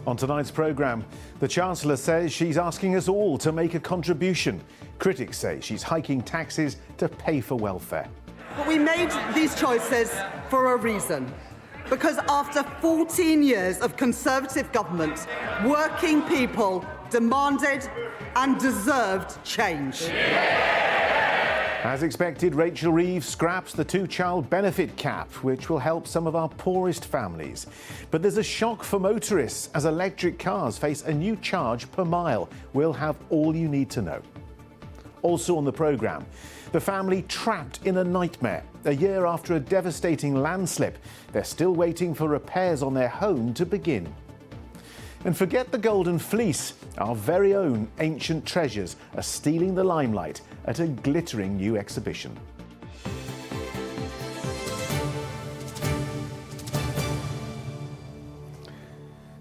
On tonight's programme, the Chancellor says she's asking us all to make a contribution. Critics say she's hiking taxes to pay for welfare. But we made these choices for a reason. Because after 14 years of Conservative government, working people demanded and deserved change. As expected, Rachel Reeves scraps the two-child benefit cap, which will help some of our poorest families. But there's a shock for motorists as electric cars face a new charge per mile. We'll have all you need to know. Also on the programme, the family trapped in a nightmare. A year after a devastating landslip, they're still waiting for repairs on their home to begin. And forget the golden fleece. Our very own ancient treasures are stealing the limelight at a glittering new exhibition.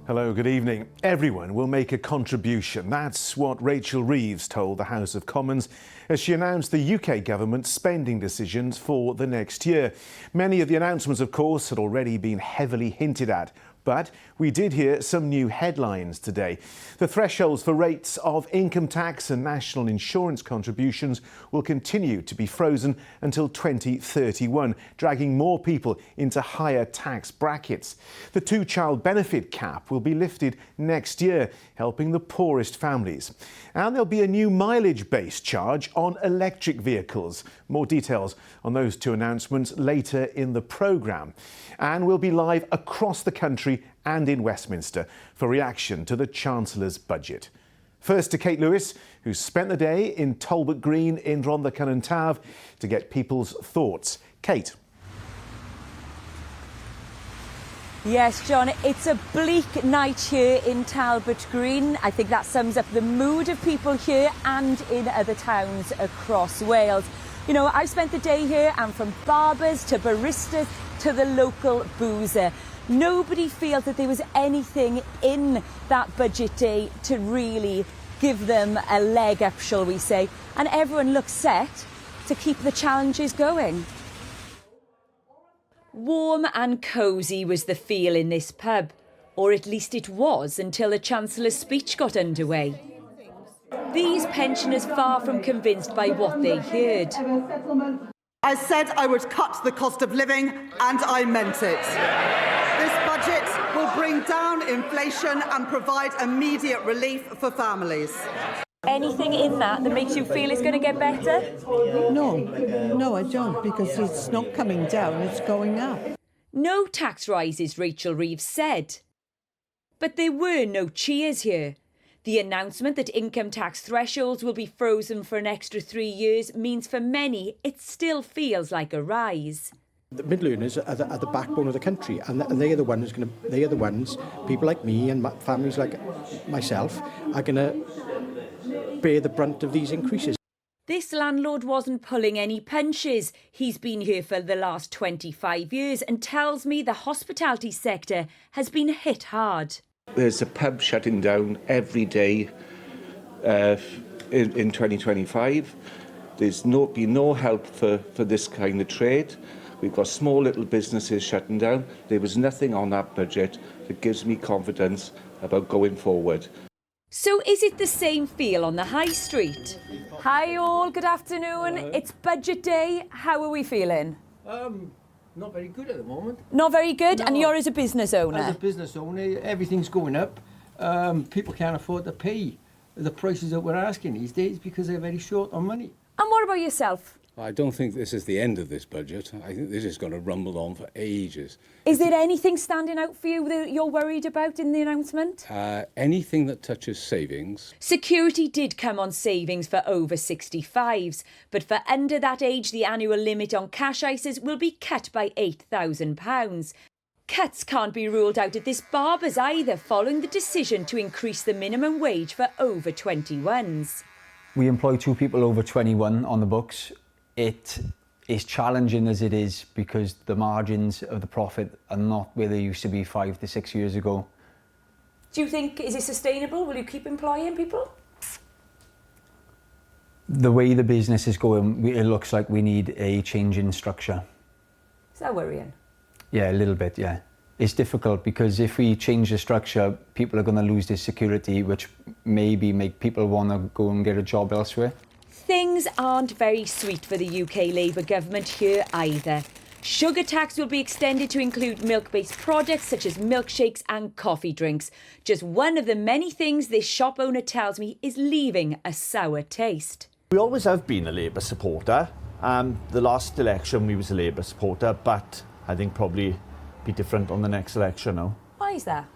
Hello, good evening. Everyone will make a contribution. That's what Rachel Reeves told the House of Commons as she announced the UK government's spending decisions for the next year. Many of the announcements, of course, had already been heavily hinted at. But we did hear some new headlines today. The thresholds for rates of income tax and national insurance contributions will continue to be frozen until 2031, dragging more people into higher tax brackets. The two-child benefit cap will be lifted next year, helping the poorest families. And there'll be a new mileage-based charge on electric vehicles. More details on those two announcements later in the programme. And we'll be live across the country and in Westminster for reaction to the Chancellor's budget. First to Kate Lewis, who spent the day in Talbot Green in Rhondda Cynon to get people's thoughts. Kate. Yes, John, it's a bleak night here in Talbot Green. I think that sums up the mood of people here and in other towns across Wales. You know, I've spent the day here and from barbers to baristas to the local boozer. Nobody feels that there was anything in that budget day to really give them a leg up, shall we say. And everyone looks set to keep the challenges going. Warm and cosy was the feel in this pub, or at least it was until the Chancellor's speech got underway. These pensioners far from convinced by what they heard. I said I would cut the cost of living, and I meant it. This budget will bring down inflation and provide immediate relief for families. Anything in that makes you feel it's going to get better? No, I don't, because it's not coming down, it's going up. No tax rises, Rachel Reeves said. But there were no cheers here. The announcement that income tax thresholds will be frozen for an extra 3 years means for many it still feels like a rise. The middle earners are the backbone of the country, and they are the ones people like me and families like myself are going to bear the brunt of these increases. This landlord wasn't pulling any punches. He's been here for the last 25 years and tells me the hospitality sector has been hit hard. There's a pub shutting down every day in 2025. There's been no help for this kind of trade. We've got small little businesses shutting down. There was nothing on that budget that gives me confidence about going forward. So is it the same feel on the high street? Hi all, good afternoon. It's budget day. How are we feeling? Not very good at the moment. Not very good? No. And you're as a business owner? As a business owner, everything's going up. People can't afford to pay the prices that we're asking these days because they're very short on money. And what about yourself? I don't think this is the end of this budget. I think this is going to rumble on for ages. Is there anything standing out for you that you're worried about in the announcement? Anything that touches savings. Security did come on savings for over 65s, but for under that age, the annual limit on cash ISAs will be cut by £8,000. Cuts can't be ruled out at this barbers either, following the decision to increase the minimum wage for over 21s. We employ 2 people over 21 on the books. It is challenging as it is because the margins of the profit are not where they used to be 5 to 6 years ago. Do you think, is it sustainable? Will you keep employing people? The way the business is going, it looks like we need a change in structure. Is that worrying? Yeah, a little bit, yeah. It's difficult because if we change the structure, people are going to lose their security, which maybe make people want to go and get a job elsewhere. Things aren't very sweet for the UK Labour government here either. Sugar tax will be extended to include milk-based products such as milkshakes and coffee drinks. Just one of the many things this shop owner tells me is leaving a sour taste. We always have been a Labour supporter. The last election we was a Labour supporter, but I think probably be different on the next election now. Why is that?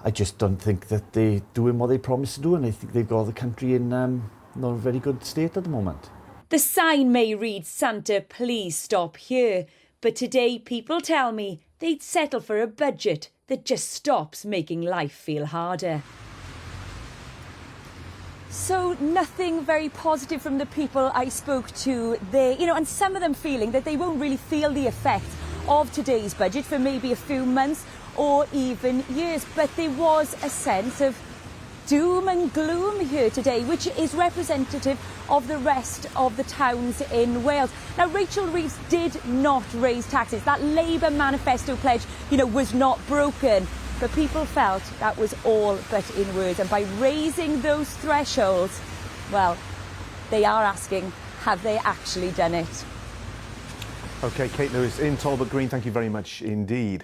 I just don't think that they're doing what they promised to do, and I think they've got the country in not a very good state at the moment. The sign may read, "Santa, please stop here." But today people tell me they'd settle for a budget that just stops making life feel harder. So nothing very positive from the people I spoke to there, and some of them feeling that they won't really feel the effect of today's budget for maybe a few months or even years. But there was a sense of doom and gloom here today, which is representative of the rest of the towns in Wales. Now, Rachel Reeves did not raise taxes. That Labour manifesto pledge, was not broken. But people felt that was all but in words. And by raising those thresholds, well, they are asking, have they actually done it? OK, Kate Lewis in Talbot Green, thank you very much indeed.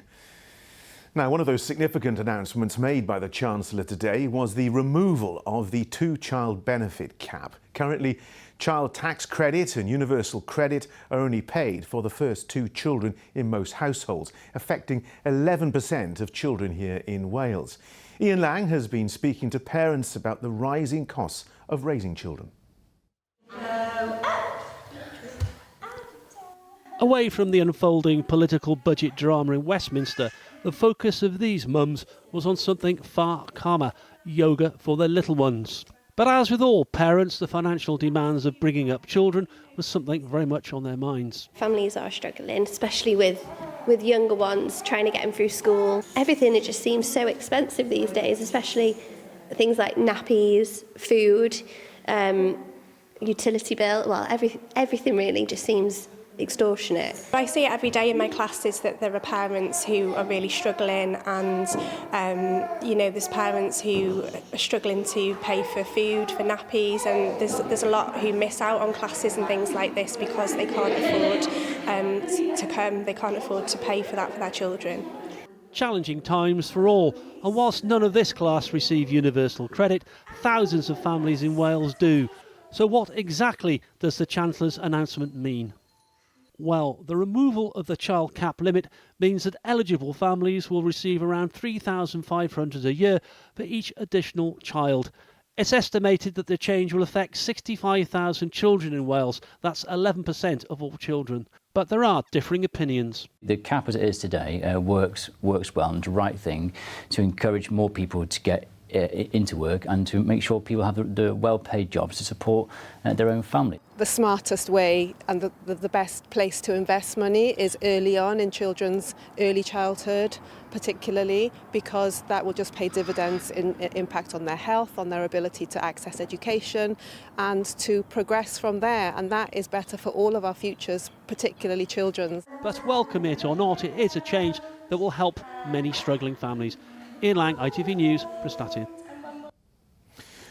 Now, one of those significant announcements made by the Chancellor today was the removal of the two-child benefit cap. Currently, child tax credit and universal credit are only paid for the first two children in most households, affecting 11% of children here in Wales. Ian Lang has been speaking to parents about the rising costs of raising children. Away from the unfolding political budget drama in Westminster, the focus of these mums was on something far calmer: yoga for their little ones. But as with all parents, the financial demands of bringing up children was something very much on their minds. Families are struggling, especially with younger ones, trying to get them through school. Everything, it just seems so expensive these days, especially things like nappies, food, utility bill. Well, everything really just seems extortionate. I see it every day in my classes that there are parents who are really struggling, and there's parents who are struggling to pay for food, for nappies, and there's a lot who miss out on classes and things like this because they can't afford to come, they can't afford to pay for that for their children. Challenging times for all, and whilst none of this class receive universal credit, thousands of families in Wales do. So what exactly does the Chancellor's announcement mean? Well, the removal of the child cap limit means that eligible families will receive around £3,500 a year for each additional child. It's estimated that the change will affect 65,000 children in Wales. That's 11% of all children. But there are differing opinions. The cap as it is today works well, and the right thing to encourage more people to get into work and to make sure people have the well-paid jobs to support their own family. The smartest way and the best place to invest money is early on in children's early childhood, particularly because that will just pay dividends in impact on their health, on their ability to access education and to progress from there. And that is better for all of our futures, particularly children's. But welcome it or not, it is a change that will help many struggling families. Ian Lang, ITV News, Prestatyn.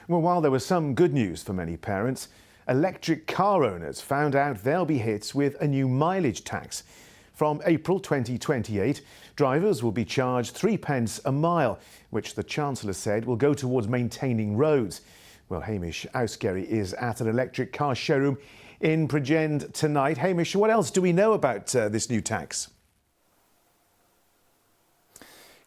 Well, while there was some good news for many parents, electric car owners found out they'll be hit with a new mileage tax. From April 2028, drivers will be charged 3p a mile, which the Chancellor said will go towards maintaining roads. Well, Hamish Ausgerry is at an electric car showroom in Bridgend tonight. Hamish, what else do we know about this new tax?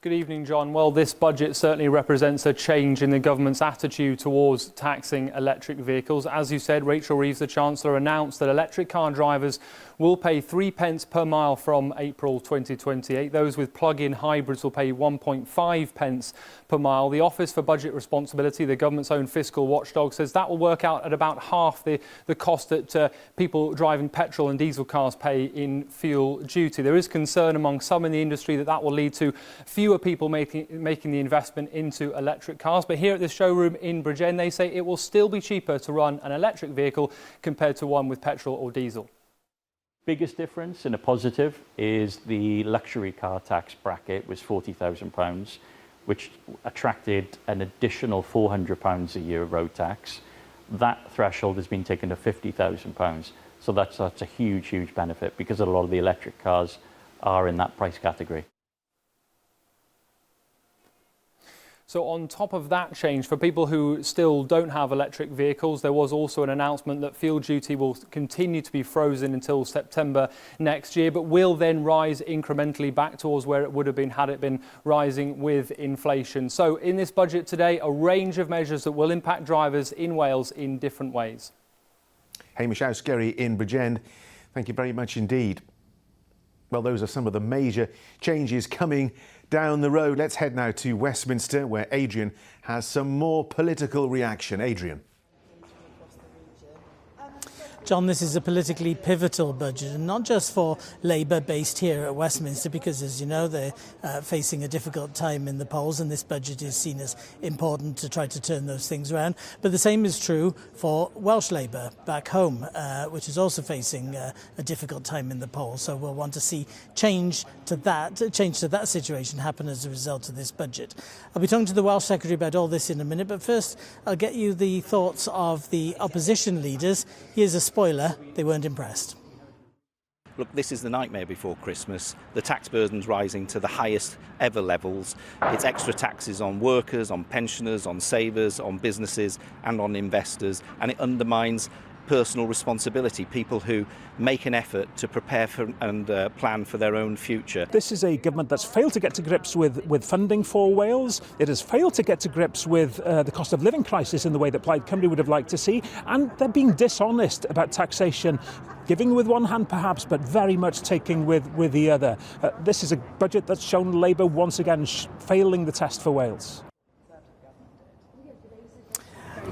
Good evening, John. Well, this budget certainly represents a change in the government's attitude towards taxing electric vehicles. As you said, Rachel Reeves, the Chancellor, announced that electric car drivers will pay 3p per mile from April 2028. Those with plug-in hybrids will pay 1.5p per mile. The Office for Budget Responsibility, the government's own fiscal watchdog, says that will work out at about half the cost that people driving petrol and diesel cars pay in fuel duty. There is concern among some in the industry that that will lead to fewer people making the investment into electric cars. But here at this showroom in Bridgend, they say it will still be cheaper to run an electric vehicle compared to one with petrol or diesel. Biggest difference in a positive is the luxury car tax bracket was £40,000, which attracted an additional £400 a year of road tax. That threshold has been taken to £50,000. So that's a huge, huge benefit because a lot of the electric cars are in that price category. So on top of that change, for people who still don't have electric vehicles, there was also an announcement that fuel duty will continue to be frozen until September next year, but will then rise incrementally back towards where it would have been had it been rising with inflation. So in this budget today, a range of measures that will impact drivers in Wales in different ways. Hamish Ausgerry in Bridgend, thank you very much indeed. Well, those are some of the major changes coming down the road. Let's head now to Westminster, where Adrian has some more political reaction. Adrian. John, this is a politically pivotal budget, and not just for Labour based here at Westminster, because, as you know, they're facing a difficult time in the polls, and this budget is seen as important to try to turn those things around. But the same is true for Welsh Labour back home, which is also facing a difficult time in the polls. So we'll want to see change to that situation happen as a result of this budget. I'll be talking to the Welsh Secretary about all this in a minute, but first I'll get you the thoughts of the opposition leaders. Here's a spoiler, they weren't impressed. Look, this is the nightmare before Christmas. The tax burden's rising to the highest ever levels. It's extra taxes on workers, on pensioners, on savers, on businesses and on investors, and it undermines personal responsibility, people who make an effort to prepare for and plan for their own future. This is a government that's failed to get to grips with funding for Wales. It has failed to get to grips with the cost of living crisis in the way that Plaid Cymru would have liked to see, and they're being dishonest about taxation, giving with one hand perhaps, but very much taking with the other. This is a budget that's shown Labour once again failing the test for Wales.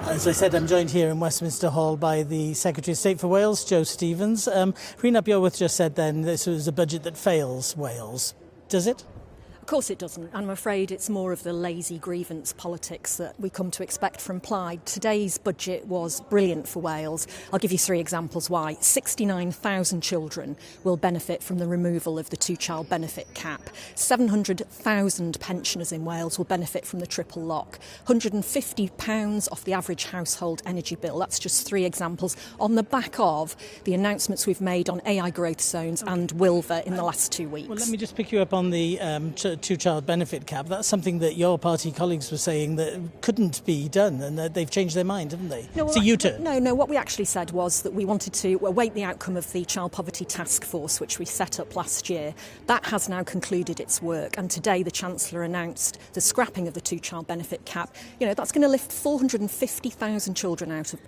As I said, I'm joined here in Westminster Hall by the Secretary of State for Wales, Joe Stevens. Rhena Bioworth just said then this was a budget that fails Wales. Does it? Of course it doesn't. I'm afraid it's more of the lazy grievance politics that we come to expect from Plaid. Today's budget was brilliant for Wales. I'll give you 3 examples why. 69,000 children will benefit from the removal of the 2-child benefit cap. 700,000 pensioners in Wales will benefit from the triple lock. £150 off the average household energy bill. That's just 3 examples on the back of the announcements we've made on AI growth zones and Wilver in the last 2 weeks. Well, let me just pick you up on the 2-child benefit cap. That's something that your party colleagues were saying that couldn't be done, and they've changed their mind, haven't they? No, it's a U-turn. No, what we actually said was that we wanted to await the outcome of the Child Poverty Task Force, which we set up last year. That has now concluded its work, and today the Chancellor announced the scrapping of the 2-child benefit cap. You know, that's going to lift 450,000 children out of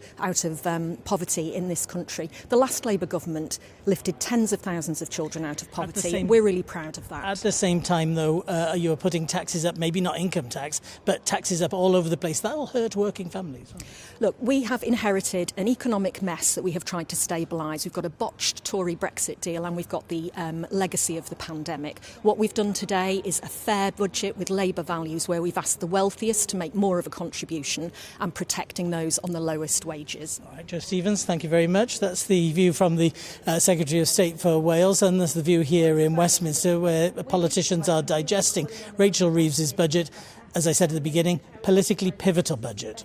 poverty in this country. The last Labour government lifted tens of thousands of children out of poverty. We're really proud of that. At the same time, though, you're putting taxes up, maybe not income tax, but taxes up all over the place. That'll hurt working families. Look, we have inherited an economic mess that we have tried to stabilise. We've got a botched Tory Brexit deal, and we've got the legacy of the pandemic. What we've done today is a fair budget with Labour values, where we've asked the wealthiest to make more of a contribution and protecting those on the lowest wages. All right, Joe Stevens, thank you very much. That's the view from the Secretary of State for Wales, and that's the view here in Westminster, where politicians are digesting Rachel Reeves's budget. As I said at the beginning, politically pivotal budget.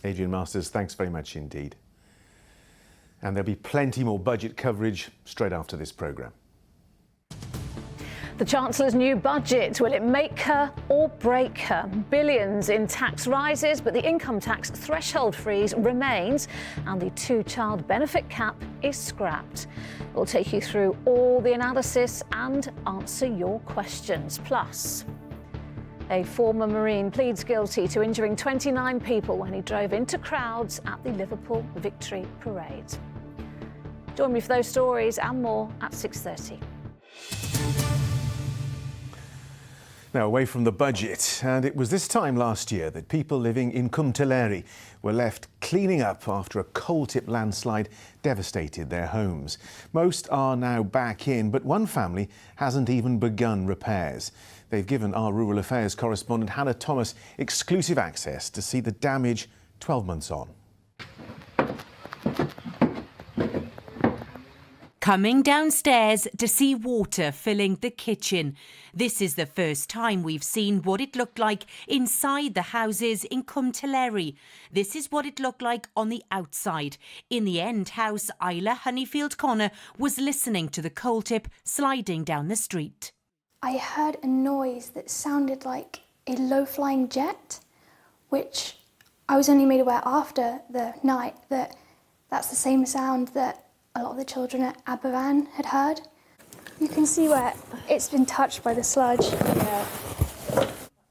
Adrian Masters, thanks very much indeed. And there'll be plenty more budget coverage straight after this programme. The Chancellor's new budget, will it make her or break her? Billions in tax rises, but the income tax threshold freeze remains and the 2-child benefit cap is scrapped. We'll take you through all the analysis and answer your questions. Plus, a former Marine pleads guilty to injuring 29 people when he drove into crowds at the Liverpool Victory Parade. Join me for those stories and more at 6:30. Now, away from the budget, and it was this time last year that people living in Cwmtelery were left cleaning up after a coal-tip landslide devastated their homes. Most are now back in, but one family hasn't even begun repairs. They've given our Rural Affairs correspondent Hannah Thomas exclusive access to see the damage 12 months on. Coming downstairs to see water filling the kitchen. This is the first time we've seen what it looked like inside the houses in Cwmtelery. This is what it looked like on the outside. In the end house, Isla Honeyfield Connor was listening to the coal tip sliding down the street. I heard a noise that sounded like a low-flying jet, which I was only made aware after the night that that's the same sound that a lot of the children at Aberfan had heard. You can see where it's been touched by the sludge. Yeah.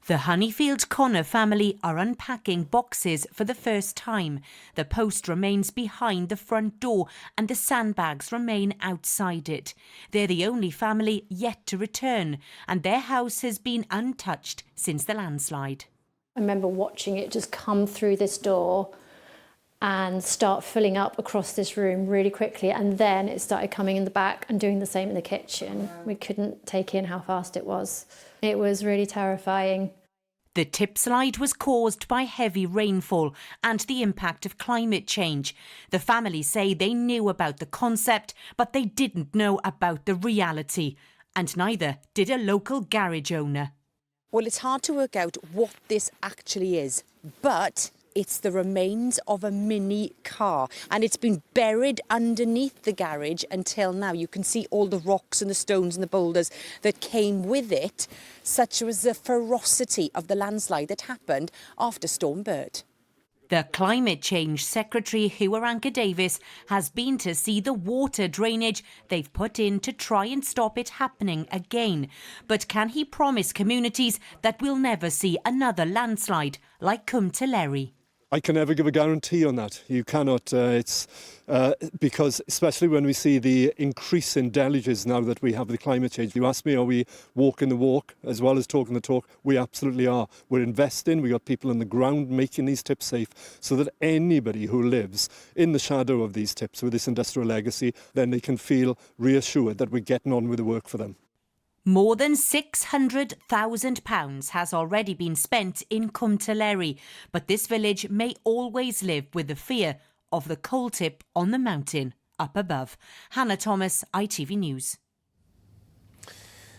The Honeyfield Connor family are unpacking boxes for the first time. The post remains behind the front door and the sandbags remain outside it. They're the only family yet to return, and their house has been untouched since the landslide. I remember watching it just come through this door and start filling up across this room really quickly, and then it started coming in the back and doing the same in the kitchen. We couldn't take in how fast it was. It was really terrifying. The tip slide was caused by heavy rainfall and the impact of climate change. The family say they knew about the concept, but they didn't know about the reality. And neither did a local garage owner. Well, it's hard to work out what this actually is, but it's the remains of a mini car, and it's been buried underneath the garage until now. You can see all the rocks and the stones and the boulders that came with it, such was the ferocity of the landslide that happened after Storm Burton. The Climate Change Secretary, Huwaranka Davis, has been to see the water drainage they've put in to try and stop it happening again. But can he promise communities that we'll never see another landslide like Cwmtelery? I can never give a guarantee on that. You cannot. Because especially when we see the increase in deluges now that we have the climate change. You ask me, are we walking the walk as well as talking the talk? We absolutely are. We're investing. We got people on the ground making these tips safe so that anybody who lives in the shadow of these tips with this industrial legacy, then they can feel reassured that we're getting on with the work for them. More than £600,000 has already been spent in Cwmtelery, but this village may always live with the fear of the coal tip on the mountain up above. Hannah Thomas, ITV News.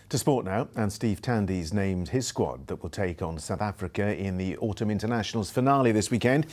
To sport now, and Steve Tandy's named his squad that will take on South Africa in the Autumn Internationals finale this weekend.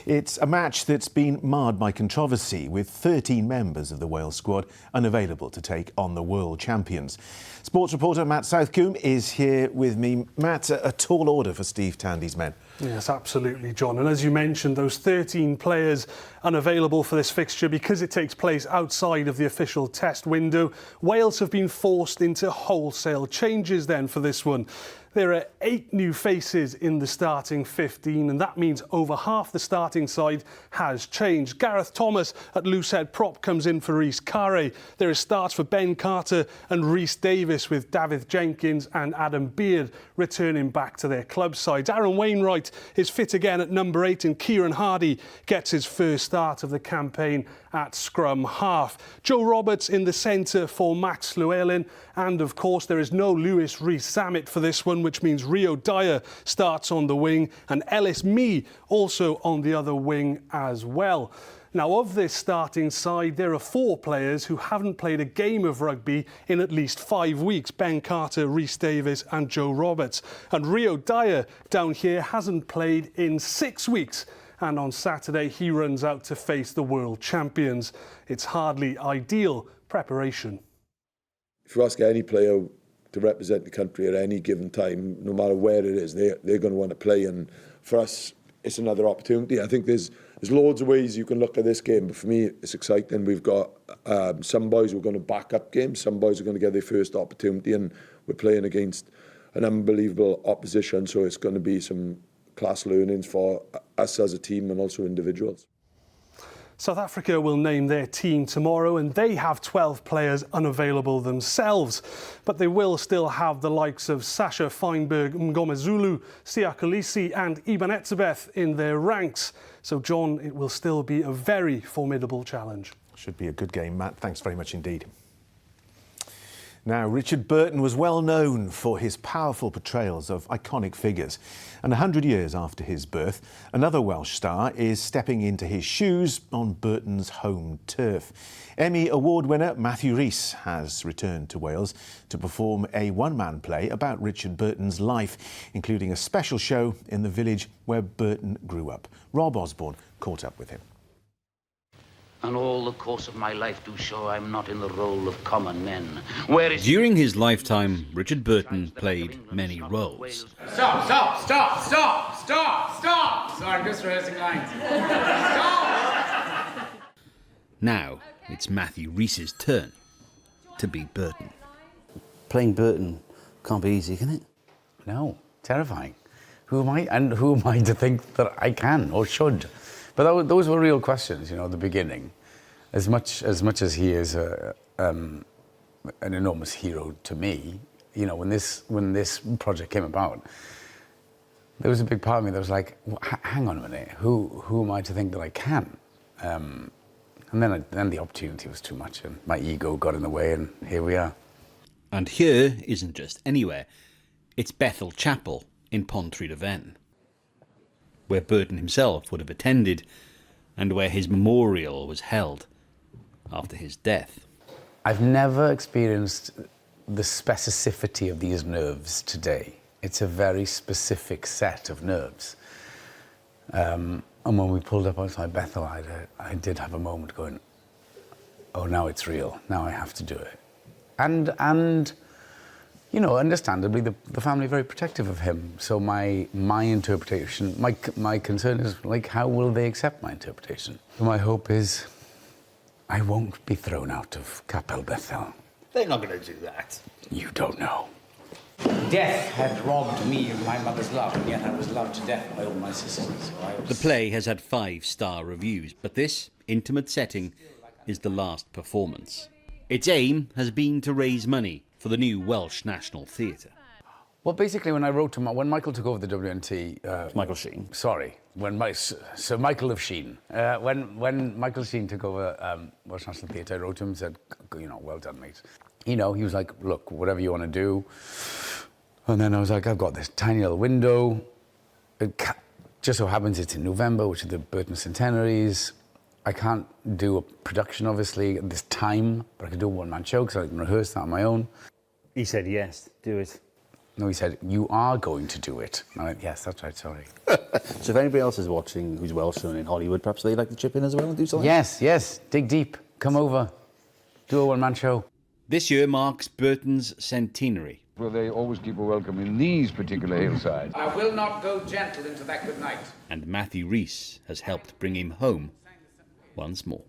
It's a match that's been marred by controversy, with 13 members of the Wales squad unavailable to take on the world champions. Sports reporter Matt Southcombe is here with me. Matt, a tall order for Steve Tandy's men. Yes, absolutely, John. And as you mentioned, those 13 players unavailable for this fixture because it takes place outside of the official test window. Wales have been forced into wholesale changes then for this one. There are 8 new faces in the starting 15, and that means over half the starting side has changed. Gareth Thomas at loosehead prop comes in for Rhys Carre. There is starts for Ben Carter and Rhys Davis, with David Jenkins and Adam Beard returning back to their club sides. Aaron Wainwright is fit again at number 8, and Kieran Hardy gets his first start of the campaign at scrum half. Joe Roberts in the centre for Max Llewellyn, and of course there is no Lewis Rees-Zammit for this one, which means Rio Dyer starts on the wing and Ellis Mee also on the other wing as well. Now, of this starting side, there are 4 players who haven't played a game of rugby in at least 5 weeks. Ben Carter, Rhys Davis and Joe Roberts. And Rio Dyer down here hasn't played in 6 weeks. And on Saturday, he runs out to face the world champions. It's hardly ideal preparation. If you ask any player to represent the country at any given time, no matter where it is, they're going to want to play. And for us, it's another opportunity. I think there's loads of ways you can look at this game, but for me, it's exciting. We've got some boys who are going to back up games, some boys are going to get their first opportunity, and we're playing against an unbelievable opposition, so it's going to be some class learnings for us as a team and also individuals. South Africa will name their team tomorrow, and they have 12 players unavailable themselves. But they will still have the likes of Sasha Feinberg, Mngomezulu, Siya Kolisi and Iban Etzebeth in their ranks. So, John, it will still be a very formidable challenge. Should be a good game, Matt. Thanks very much indeed. Now, Richard Burton was well known for his powerful portrayals of iconic figures. And 100 years after his birth, another Welsh star is stepping into his shoes on Burton's home turf. Emmy Award winner Matthew Rhys has returned to Wales to perform a one-man play about Richard Burton's life, including a special show in the village where Burton grew up. Rob Osborne caught up with him. And all the course of my life do show I'm not in the role of common men. During his lifetime, Richard Burton played many roles. Stop! Sorry, I'm just rehearsing lines. Stop! Now it's Matthew Rhys's turn to be Burton. Playing Burton can't be easy, can it? No, terrifying. Who am I, and who am I to think that I can or should? But those were real questions, you know, at the beginning. As much as he is an enormous hero to me, you know, when this project came about, there was a big part of me that was like, hang on a minute, who am I to think that I can? And then the opportunity was too much, and my ego got in the way, and here we are. And here isn't just anywhere; it's Bethel Chapel in Pontrhydyfen, where Burton himself would have attended, and where his memorial was held after his death. I've never experienced the specificity of these nerves today. It's a very specific set of nerves. And when we pulled up outside Bethel, I did have a moment going, oh, now it's real. Now I have to do it. And you know, understandably, the family are very protective of him. So my interpretation, my concern is, like, how will they accept my interpretation? My hope is I won't be thrown out of Capel Bethel. They're not going to do that. You don't know. Death had robbed me of my mother's love, and yet I was loved to death by all my sisters. So The play has had 5-star reviews, but this intimate setting is the last performance. Its aim has been to raise money for the new Welsh National Theatre. Well, basically, when Michael took over the WNT... Michael Sheen. Sorry. Sir Michael of Sheen. When Michael Sheen took over Welsh National Theatre, I wrote to him and said, you know, well done, mate. You know, he was like, look, whatever you want to do. And then I was like, I've got this tiny little window. It just so happens it's in November, which are the Burton centenaries. I can't do a production, obviously, at this time, but I can do a one-man show because I can rehearse that on my own. He said, yes, do it. No, he said, you are going to do it. And I went, yes, that's right, sorry. So if anybody else is watching who's Welsh and in Hollywood, perhaps they'd like to chip in as well and do something? Yes, dig deep, come over, do a one-man show. This year marks Burton's centenary. Well, they always keep a welcome in these particular hillsides. I will not go gentle into that good night. And Matthew Rhys has helped bring him home once more.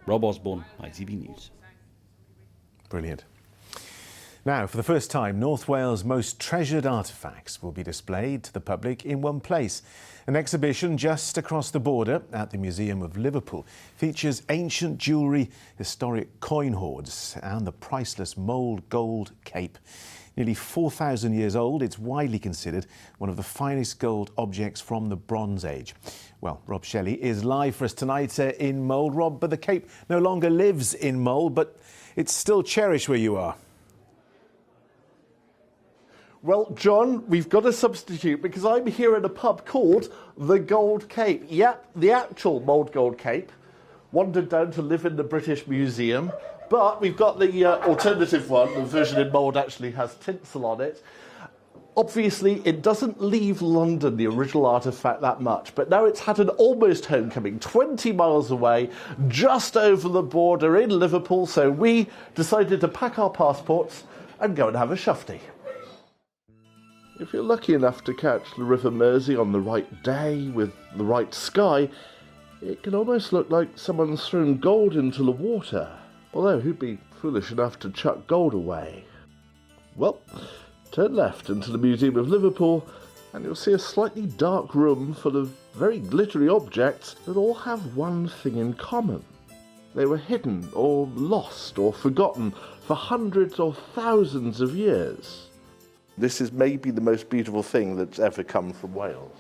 Rob Osborne, ITV News. Brilliant. Now, for the first time, North Wales' most treasured artefacts will be displayed to the public in one place. An exhibition just across the border at the Museum of Liverpool features ancient jewellery, historic coin hoards and the priceless mould gold cape. Nearly 4,000 years old, it's widely considered one of the finest gold objects from the Bronze Age. Well, Rob Shelley is live for us tonight in mould. Rob, but the cape no longer lives in mould, but it's still cherished where you are. Well, John, we've got a substitute because I'm here at a pub called the Gold Cape. Yep, the actual mould gold cape. Wandered down to live in the British Museum, but we've got the alternative one. The version in mould actually has tinsel on it. Obviously, it doesn't leave London, the original artefact, that much, but now it's had an almost homecoming 20 miles away, just over the border in Liverpool, so we decided to pack our passports and go and have a shufty. If you're lucky enough to catch the River Mersey on the right day with the right sky, it can almost look like someone's thrown gold into the water. Although, who'd be foolish enough to chuck gold away? Well, turn left into the Museum of Liverpool and you'll see a slightly dark room full of very glittery objects that all have one thing in common. They were hidden or lost or forgotten for hundreds or thousands of years. This is maybe the most beautiful thing that's ever come from Wales.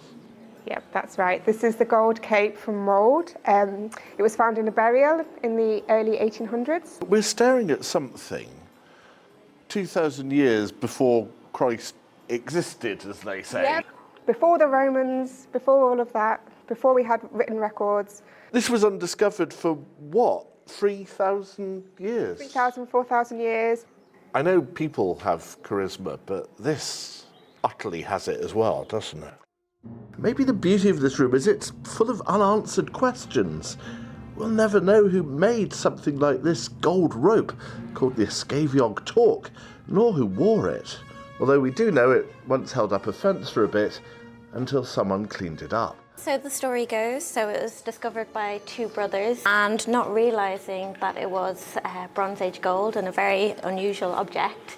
Yep, that's right. This is the gold cape from mould. It was found in a burial in the early 1800s. We're staring at something 2,000 years before Christ existed, as they say. Yeah. Before the Romans, before all of that, before we had written records. This was undiscovered for what? 3,000 years? 3,000, 4,000 years. I know people have charisma, but this utterly has it as well, doesn't it? Maybe the beauty of this room is it's full of unanswered questions. We'll never know who made something like this gold rope called the Escaviog Torque, nor who wore it. Although we do know it once held up a fence for a bit until someone cleaned it up. So the story goes, so it was discovered by two brothers, and not realising that it was Bronze Age gold and a very unusual object,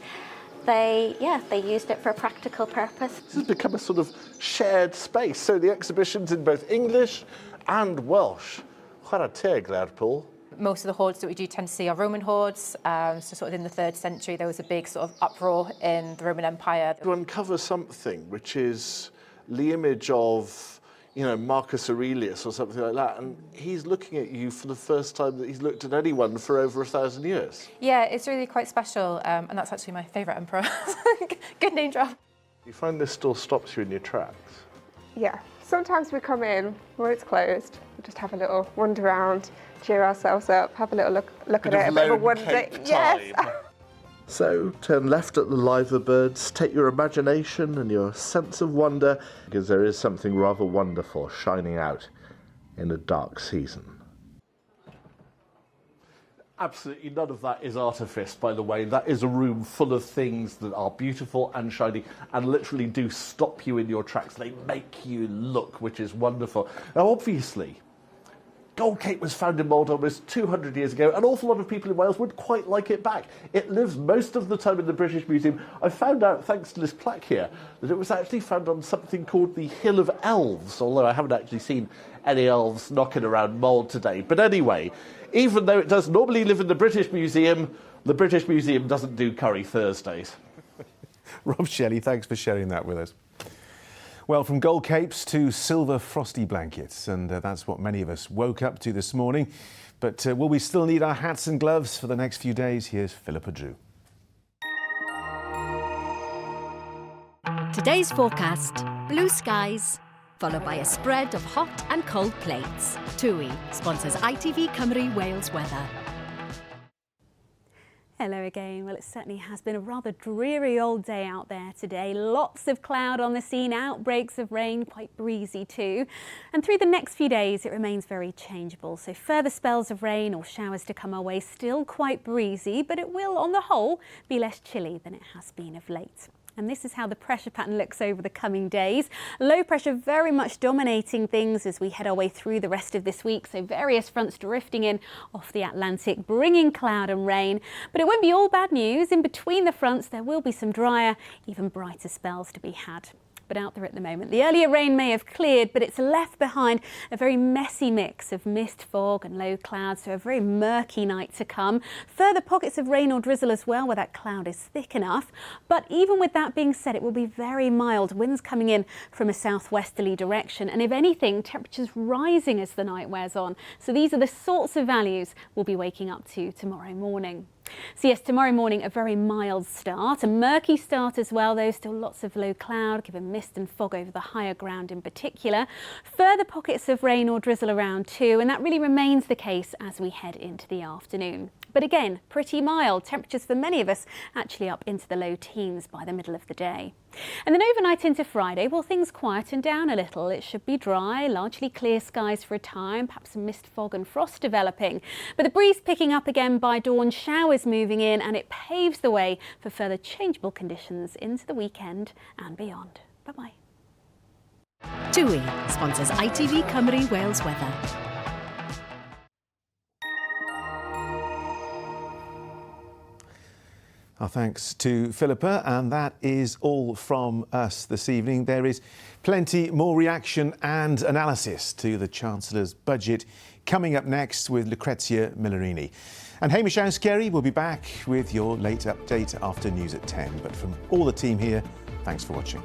they used it for a practical purpose. This has become a sort of shared space, so the exhibition's in both English and Welsh. Chwarae teg there, Paul. Most of the hoards that we do tend to see are Roman hoards. So sort of in the 3rd century, there was a big sort of uproar in the Roman Empire. To uncover something which is the image of, you know, Marcus Aurelius or something like that, and he's looking at you for the first time that he's looked at anyone for over 1,000 years. Yeah, it's really quite special, and that's actually my favourite emperor. Good name drop. You find this store stops you in your tracks? Yeah. Sometimes we come in when it's closed, we just have a little wander around, cheer ourselves up, have a little look at it, a bit of a wonder. Yes. So, turn left at the liver birds, take your imagination and your sense of wonder, because there is something rather wonderful shining out in a dark season. Absolutely none of that is artifice, by the way. That is a room full of things that are beautiful and shiny and literally do stop you in your tracks. They make you look, which is wonderful. Now, obviously, Gold Cape was found in mould almost 200 years ago. An awful lot of people in Wales would quite like it back. It lives most of the time in the British Museum. I found out, thanks to this plaque here, that it was actually found on something called the Hill of Elves, although I haven't actually seen any elves knocking around mould today. But anyway, even though it does normally live in the British Museum doesn't do curry Thursdays. Rob Shelley, thanks for sharing that with us. Well, from gold capes to silver frosty blankets, and that's what many of us woke up to this morning. But will we still need our hats and gloves for the next few days? Here's Philippa Drew. Today's forecast, blue skies, followed by a spread of hot and cold plates. TUI sponsors ITV Cymru Wales weather. Hello again. Well, it certainly has been a rather dreary old day out there today. Lots of cloud on the scene, outbreaks of rain, quite breezy too. And through the next few days, it remains very changeable. So further spells of rain or showers to come our way, still quite breezy, but it will, on the whole, be less chilly than it has been of late. And this is how the pressure pattern looks over the coming days. Low pressure very much dominating things as we head our way through the rest of this week. So various fronts drifting in off the Atlantic, bringing cloud and rain. But it won't be all bad news. In between the fronts, there will be some drier, even brighter spells to be had. But out there at the moment, the earlier rain may have cleared, but it's left behind a very messy mix of mist, fog and low clouds, so a very murky night to come. Further pockets of rain or drizzle as well, where that cloud is thick enough. But even with that being said, it will be very mild, winds coming in from a southwesterly direction. And if anything, temperatures rising as the night wears on. So these are the sorts of values we'll be waking up to tomorrow morning. So yes, tomorrow morning a very mild start, a murky start as well though, still lots of low cloud, given mist and fog over the higher ground in particular. Further pockets of rain or drizzle around too, and that really remains the case as we head into the afternoon. But again, pretty mild, temperatures for many of us actually up into the low teens by the middle of the day. And then overnight into Friday, well, things quieten down a little. It should be dry, largely clear skies for a time, perhaps some mist, fog and frost developing. But the breeze picking up again by dawn, showers moving in, and it paves the way for further changeable conditions into the weekend and beyond. Bye-bye. TUI sponsors ITV Cymru Wales weather. Our thanks to Philippa, and that is all from us this evening. There is plenty more reaction and analysis to the Chancellor's budget coming up next with Lucrezia Millerini. And Hamish Ouskeri will be back with your late update after news at 10. But from all the team here, thanks for watching.